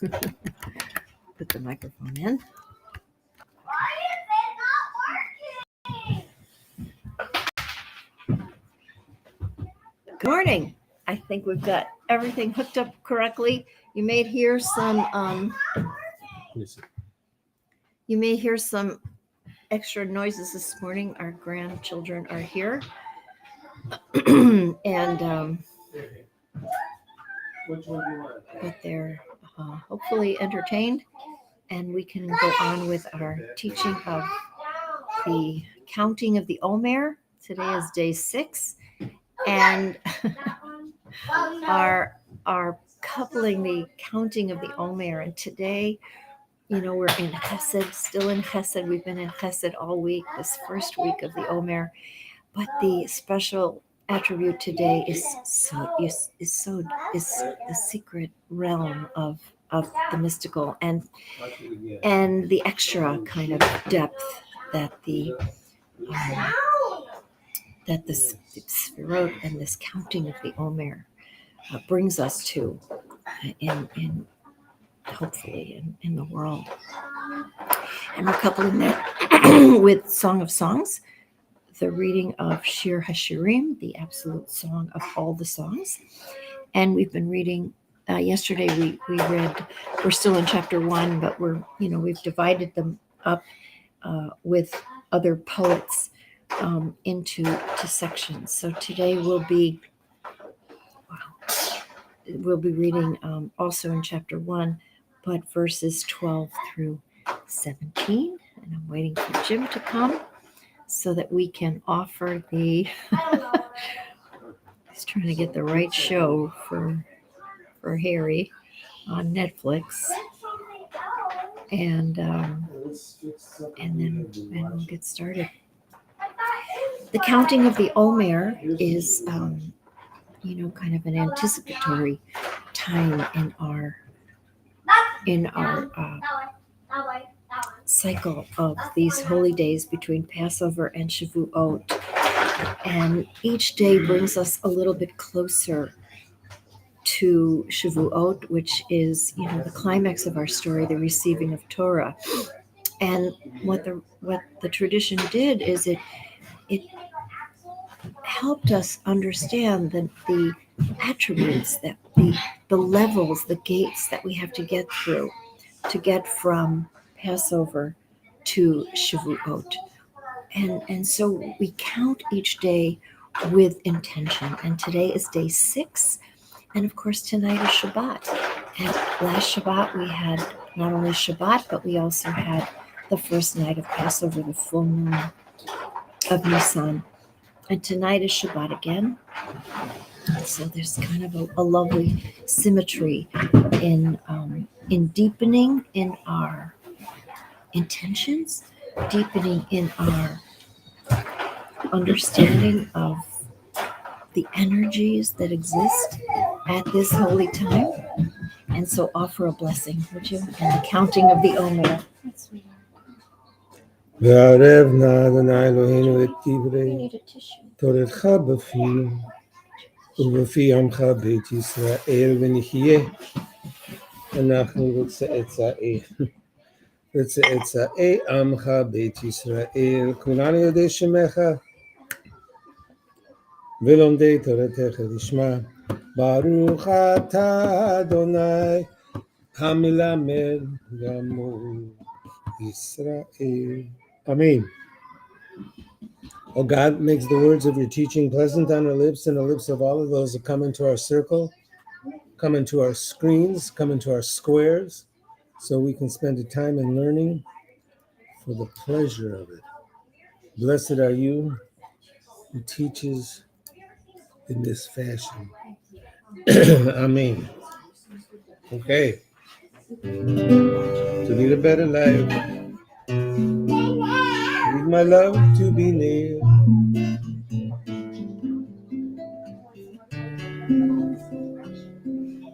Put the microphone in. Good morning. I think we've got everything hooked up correctly. You may hear some extra noises this morning. Our grandchildren are here. And but they're hopefully entertained, and we can go on with our teaching of the counting of the omer. Today is day 6, and our coupling the counting of the omer. And today, we're in Chesed, still in Chesed. We've been in Chesed all week, this first week of the omer. But the special attribute today is the secret realm of the mystical and the extra kind of depth that the Sfirot and this counting of the omer brings us to in hopefully in the world. And we're coupling that with Song of Songs, the reading of Shir HaShirim, the absolute song of all the songs. And we've been reading, yesterday we read, we're still in chapter 1, but we've divided them up with other poets into sections. So today we'll be reading also in chapter 1, but verses 12 through 17. And I'm waiting for Jim to come so that we can offer the he's trying to get the right show for Harry on Netflix, and then we'll get started. The counting of the omer is kind of an anticipatory time in our cycle of these holy days between Passover and Shavuot. And each day brings us a little bit closer to Shavuot, which is, the climax of our story, the receiving of Torah. And what the tradition did is it helped us understand the attributes, that the levels, the gates that we have to get through to get from Passover to Shavuot. And so we count each day with intention. And today is day 6. And of course, tonight is Shabbat. And last Shabbat, we had not only Shabbat, but we also had the first night of Passover, the full moon of Nisan. And tonight is Shabbat again. So there's kind of a lovely symmetry in deepening in our intentions, deepening in our understanding of the energies that exist at this holy time. And so offer a blessing, would you? And the counting of the omer. וערב נא אדוני אלוהינו את דברי תורתך בפינו ובפי עמך בית ישראל ונחיה אנחנו וצאצאי עמך בית ישראל כולנו יודעי שמך ולומדי תורתך לשמה ברוך אתה אדוני המלמד גמול ישראל. Amen. O God, makes the words of your teaching pleasant on our lips and the lips of all of those that come into our circle, come into our screens, come into our squares, so we can spend a time in learning for the pleasure of it. Blessed are you who teaches in this fashion. Amen. Okay. To lead a better life. Need my love to be near.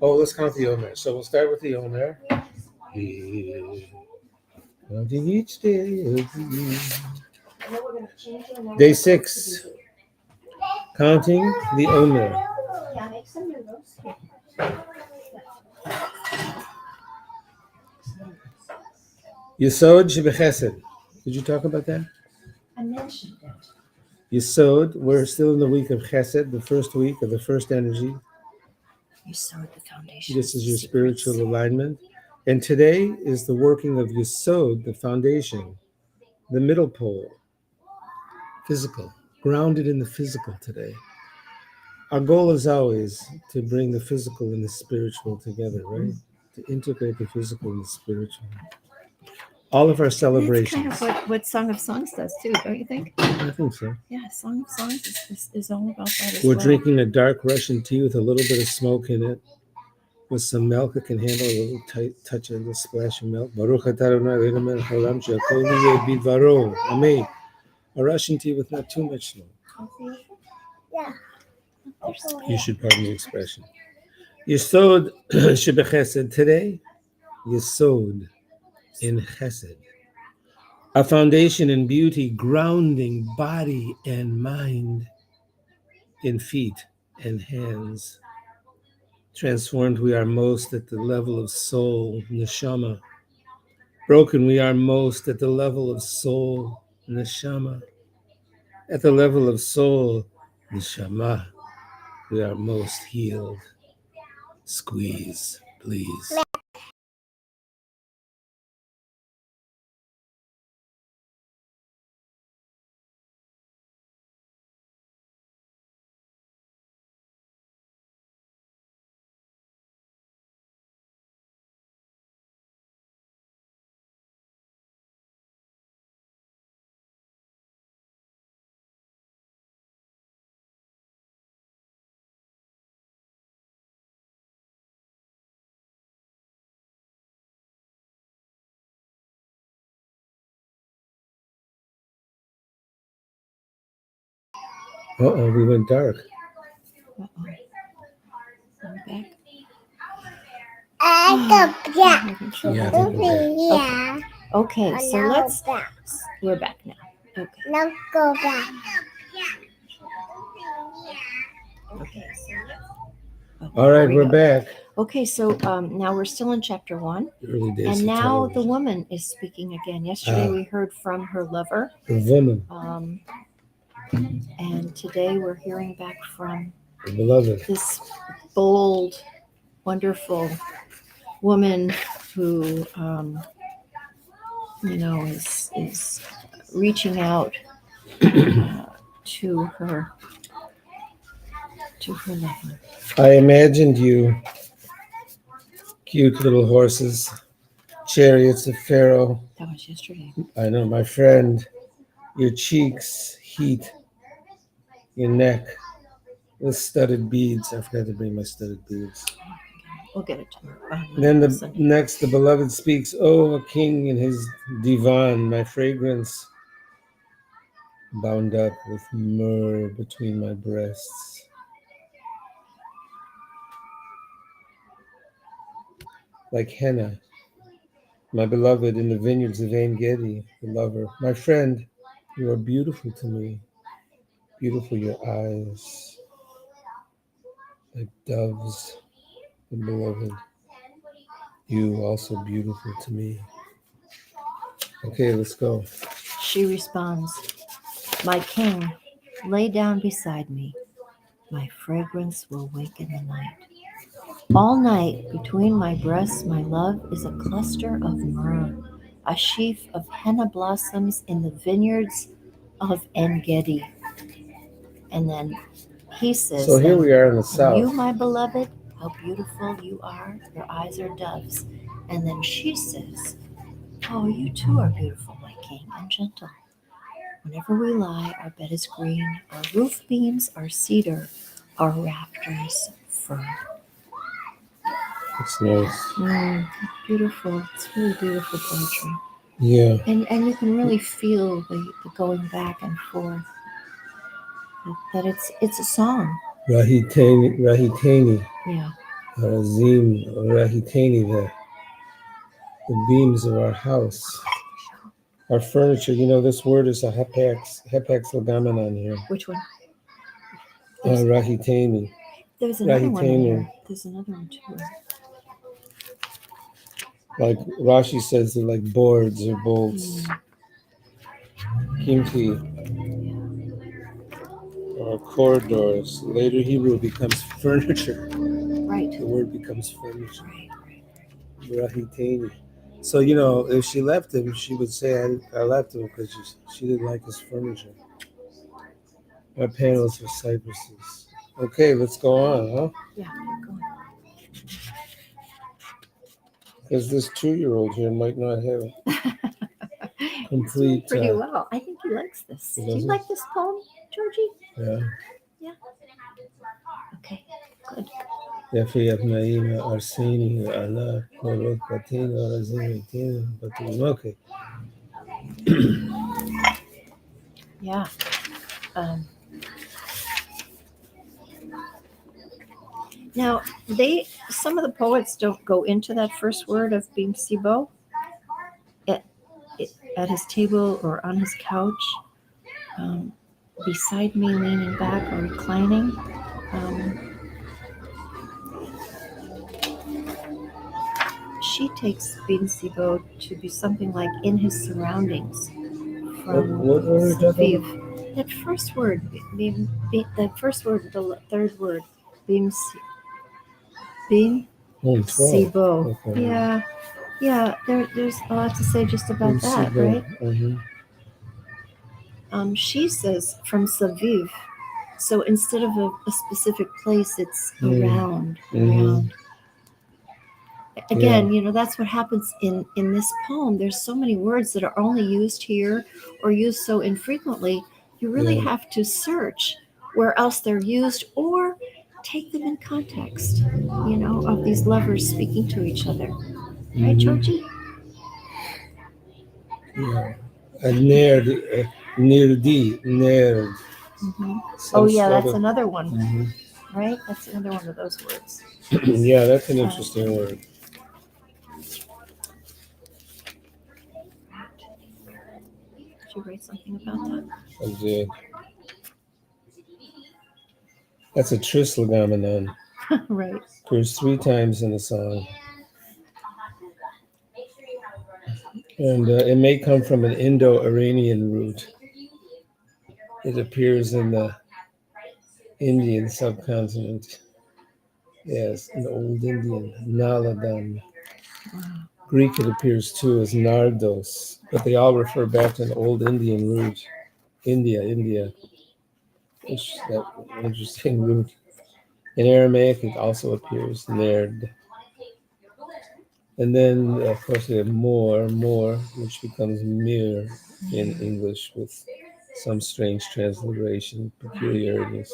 Oh, let's count the omer. So we'll start with the omer. Counting each day of the year. Day 6. Counting the omer. Yesod Shebechesed. Did you talk about that? I mentioned it. Yesod, we're still in the week of Chesed, the first week of the first energy. You sowed the foundation. This is your spiritual alignment. And today is the working of Yesod, the foundation, the middle pole, physical, grounded in the physical today. Our goal is always to bring the physical and the spiritual together, right? To integrate the physical and the spiritual. All of our That's celebrations. kind of what Song of Songs does too, don't you think? I think so. Yeah, Song of Songs is all about that as We're well. drinking a dark Russian tea with a little bit of smoke in it, with some milk that can handle a little tight touch, a little splash of milk. Baruch atah Adonai Eloheinu melech haolam she'akol niyeh bidvaro. Amen. A Russian tea with not too much smoke. You should pardon the expression. Yesod Shebechesed. Today, Yesod in Chesed. A foundation in beauty, grounding body and mind in feet and hands. Transformed, we are most at the level of soul, neshama. Broken, we are most at the level of soul, neshama. At the level of soul, neshama, we are most healed. Squeeze, please. Uh-oh, we went dark. Uh-oh. I'm back. Yeah, I think we're back. Okay, so we're back now. Okay. Now go back. Okay. All right, here we we're go. back. Okay, so now we're still in chapter 1, Early days and of now television. the woman is speaking again. Yesterday we heard from her lover, The woman, and today we're hearing back from the beloved. this bold, wonderful woman who, is reaching out to her lover. I imagined you, cute little horses, chariots of Pharaoh. That was yesterday. I know, my friend, your cheeks, heat, your neck with studded beads. I forgot to bring my studded beads. We'll get it tomorrow. And then the beloved speaks, oh, a king in his divan, my fragrance bound up with myrrh between my breasts. Like henna, my beloved in the vineyards of Ein Gedi, the lover. My friend, you are beautiful to me. Beautiful your eyes, like doves, the beloved. You also beautiful to me. Okay, let's go. She responds, my king, lay down beside me. My fragrance will waken the night. All night between my breasts, my love is a cluster of myrrh, a sheaf of henna blossoms in the vineyards of En Gedi. And then he says, So here we are in the south. you, my beloved, how beautiful you are. Your eyes are doves. And then she says, oh, you too are beautiful, my king, and gentle. Whenever we lie, our bed is green, our roof beams are cedar, our rafters fir. It's nice. Beautiful. It's really beautiful poetry. Yeah. And you can really feel the going back and forth. That it's a song. Rahitani. Yeah. Harazim, Rahitani, the beams of our house. Our furniture, you know, this word is a hepax legomenon here. Which one? Rahitani. There's another one in Rahitani. here. There's another one too. Like Rashi says, they're like boards or bolts. Kimchi or corridors. Later Hebrew becomes furniture. Right. The word becomes furniture. Right. Brahitani. So, if she left him, she would say, I left him because she didn't like his furniture. Our panels were cypresses. Okay, let's go on, huh? Yeah. Keep going. Because this 2-year-old here might not have He's complete. doing pretty well. I think he likes this. Do you like this poem, Georgie? Yeah. Yeah. Okay. Good. יפי הפנאים הארסני עלה קולות בתים ארזים מתים בתים. Okay. Yeah. Now, some of the poets don't go into that first word of Bim Sibo at his table or on his couch, beside me, leaning back or reclining. She takes Bim Sibo to be something like in his surroundings. From What were we talking about? Saviv. That first word, the first word, the third word, Bim Sibo. Okay. Yeah. There's a lot to say just about that, right? She says from Saviv. So instead of a specific place, it's around. Again, that's what happens in this poem. There's so many words that are only used here or used so infrequently. You really have to search where else they're used or take them in context, of these lovers speaking to each other. Right, Georgie? Yeah. Nerd, nerd. Oh, yeah, that's another one, right? That's another one of those words. Yeah, that's an interesting word. Did you write something about that? I did. That's a trislagamanon. Right. Occurs 3 times in the song. And it may come from an Indo-Iranian root. It appears in the Indian subcontinent. Yes, an Old Indian, Naladan. Greek it appears too as Nardos, but they all refer back to an Old Indian root. India. That interesting root. In Aramaic, it also appears Nerd. And then, of course, we have more, which becomes mir in English with some strange transliteration peculiarities.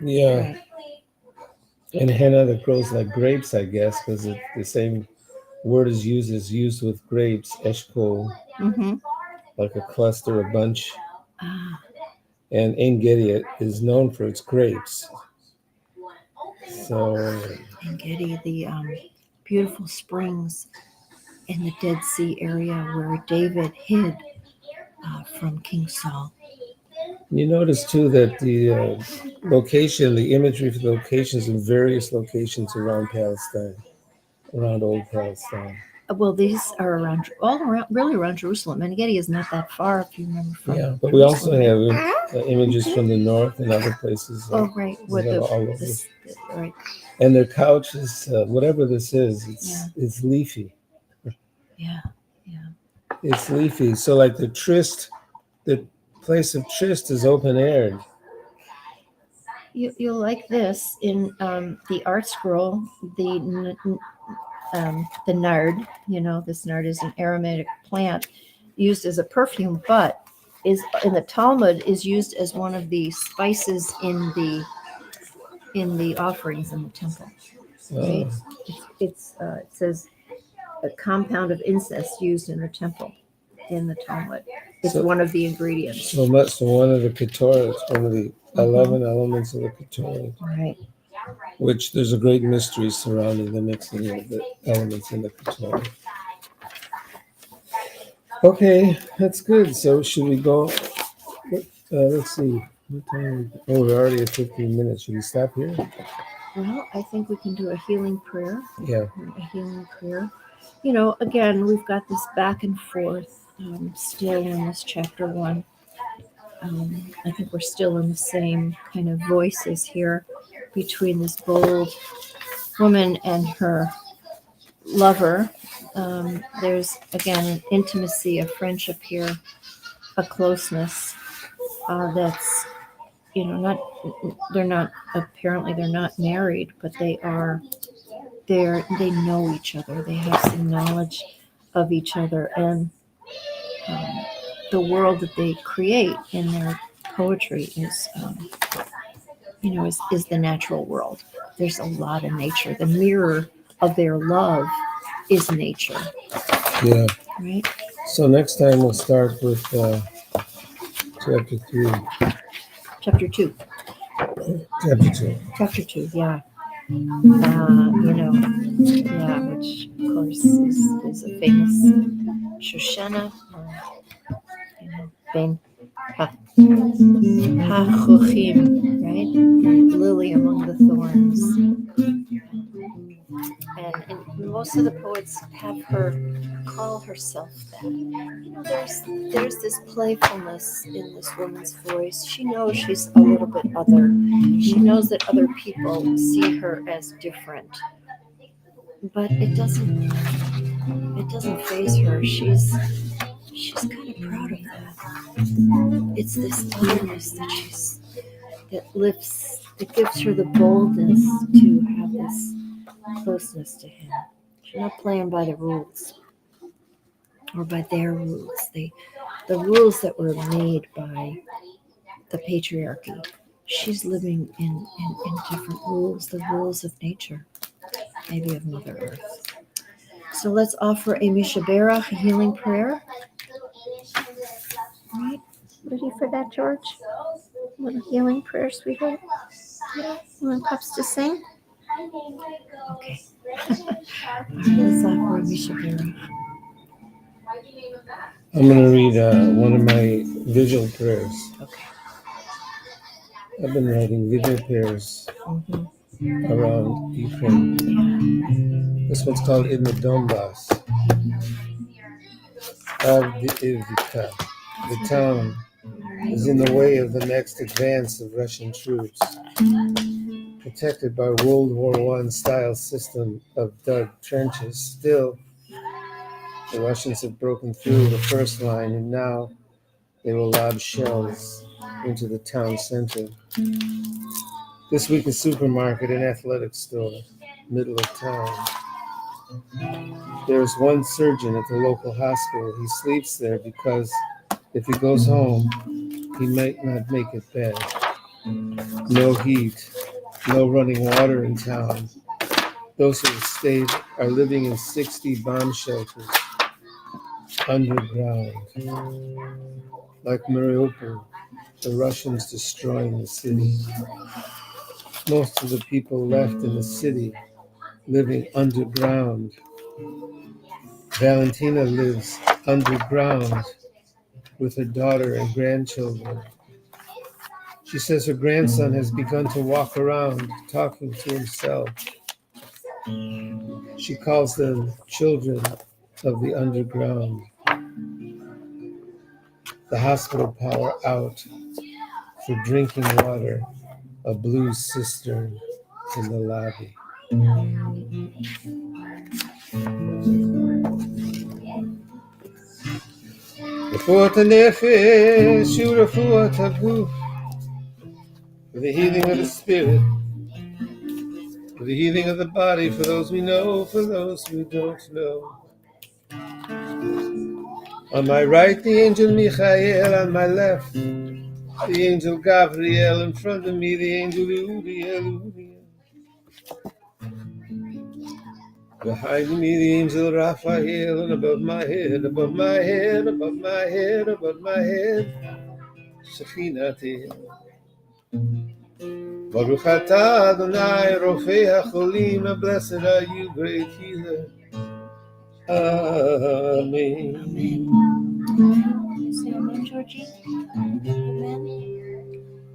Yeah. And henna that grows like grapes, I guess, because the same word is used with grapes, eshkol, like a cluster, a bunch. And Engedi is known for its grapes. So Engedi, the beautiful springs in the Dead Sea area where David hid from King Saul. You notice too that the imagery for the locations in various locations around Palestine, around old Palestine. Well, these are really around Jerusalem. Engedi is not that far, if you remember. From but we also have images from the north and other places. Right. Right. And their couch is whatever this is. It's leafy. Yeah. It's leafy. So like the place of tryst is open aired. You'll like this in the art scroll, the nard. This nard is an aromatic plant used as a perfume, but is in the Talmud is used as one of the spices in the offerings in the temple. Right? It says a compound of incense used in the temple in the Talmud. It's one of the ingredients. So one of the Ketorah, it's one of the 11 elements of the Ketorah. Right. Which there's a great mystery surrounding the mixing of the elements in the Ketorah. Okay, that's good. So should we go? Let's see. What time? Oh, we're already at 15 minutes. Should we stop here? Well, I think we can do a healing prayer. Yeah. A healing prayer. Again, we've got this back and forth still in this chapter 1. I think we're still in the same kind of voices here between this bold woman and her lover. There's again an intimacy, a friendship here, a closeness that's not they're not married, but they know each other. They have some knowledge of each other, and the world that they create in their poetry is the natural world. There's a lot of nature. The mirror of their love is nature. Yeah. Right? So next time we'll start with chapter 3. Chapter 2. Chapter 2. Chapter 2, yeah. Which of course is a famous Shoshana, Ben Ha-Chochim, right? The lily among the thorns. And most of the poets have her call herself that. There's this playfulness in this woman's voice. She knows she's a little bit other. She knows that other people see her as different. But it doesn't faze her. She's kind of proud of that. It's this otherness that gives her the boldness to have this closeness to him. She's not playing by the rules or by their rules. The rules that were made by the patriarchy. She's living in different rules, the rules of nature, maybe of Mother Earth. So let's offer a Mishaberach, a healing prayer. All right, ready for that, George? A little healing prayer, sweetheart? Yeah. You want Pops to sing? Okay. Let's offer a Mishaberach. I'm going to read one of my vigil prayers. Okay. I've been writing vigil prayers around Ukraine. This one's called In the Donbass. Avdiivka. The town is in the way of the next advance of Russian troops. Protected by World War I style system of dug trenches. Still, the Russians have broken through the first line, and now they will lob shells into the town center. This week, a supermarket and athletic store, middle of town. There is one surgeon at the local hospital. He sleeps there because if he goes home, he might not make it back. No heat, no running water in town. Those who have stayed are living in 60 bomb shelters underground. Like Mariupol, the Russians destroying the city. Most of the people left in the city living underground. Valentina lives underground with her daughter and grandchildren. She says her grandson has begun to walk around talking to himself. She calls them children of the underground. The hospital power out for drinking water, a blue cistern in the lobby. Refuat hanefesh u'refuat haguf, for the healing of the spirit, for the healing of the body, for those we know, for those we don't know. On my right, the angel Michael, on my left, the angel Gabriel, in front of me, the angel Uriel. Behind me, the angel Raphael, and above my head, above my head, above my head, above my head, Shekhinah. Baruch atah Adonai, Rofei HaCholim, blessed are you, great healer. Amen. Amen. Say amen, Georgie. Amen.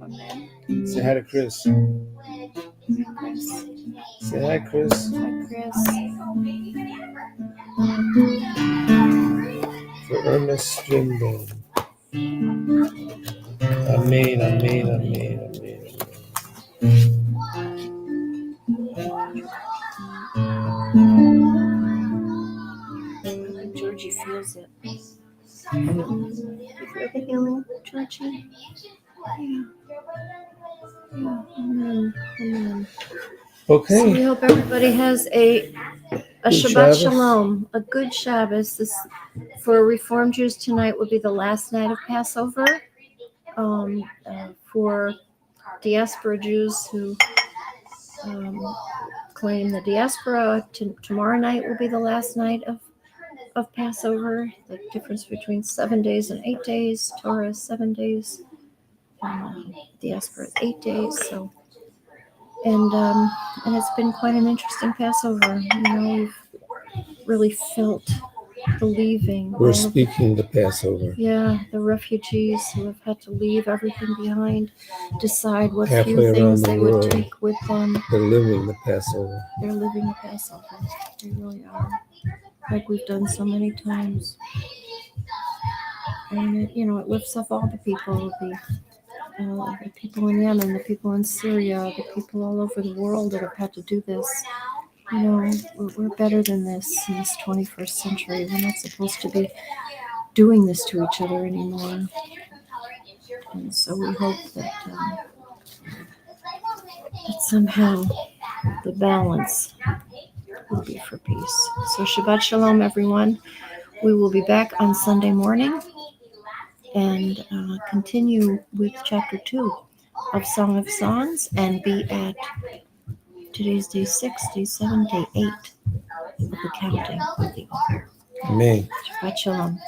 Amen. Say hi to Chris. Chris. Say hi, Chris. Hi, Chris. For Ernest Swinburne. Amen, amen, amen, amen. I think Georgie feels it. You feel the healing, Georgie? Yeah. Amen. Amen. So Okay. we hope everybody has a Good Shabbat Shabbos. Shalom, a good Shabbos. This for Reform Jews tonight will be the last night of Passover. For diaspora Jews who claim the diaspora, tomorrow night will be the last night of Passover. The difference between 7 days and 8 days. Torah is 7 days, and diaspora is 8 days. So, and it's been quite an interesting Passover. We've really felt the leaving. We're speaking the Passover. Yeah, the refugees who have had to leave everything behind, decide what Halfway few around things the they world. would take with them. They're living the Passover. They're living the Passover. They really are. Like we've done so many times. And it lifts up all the people, the people in Yemen, the people in Syria, the people all over the world that have had to do this. We're better than this in this 21st century. We're not supposed to be doing this to each other anymore. And so we hope that somehow the balance will be for peace. So Shabbat Shalom, everyone. We will be back on Sunday morning and continue with chapter 2 of Song of Songs and be at today's day 6, day 7, day 8 of the counting of the omer. Amen. Shabbat Shalom.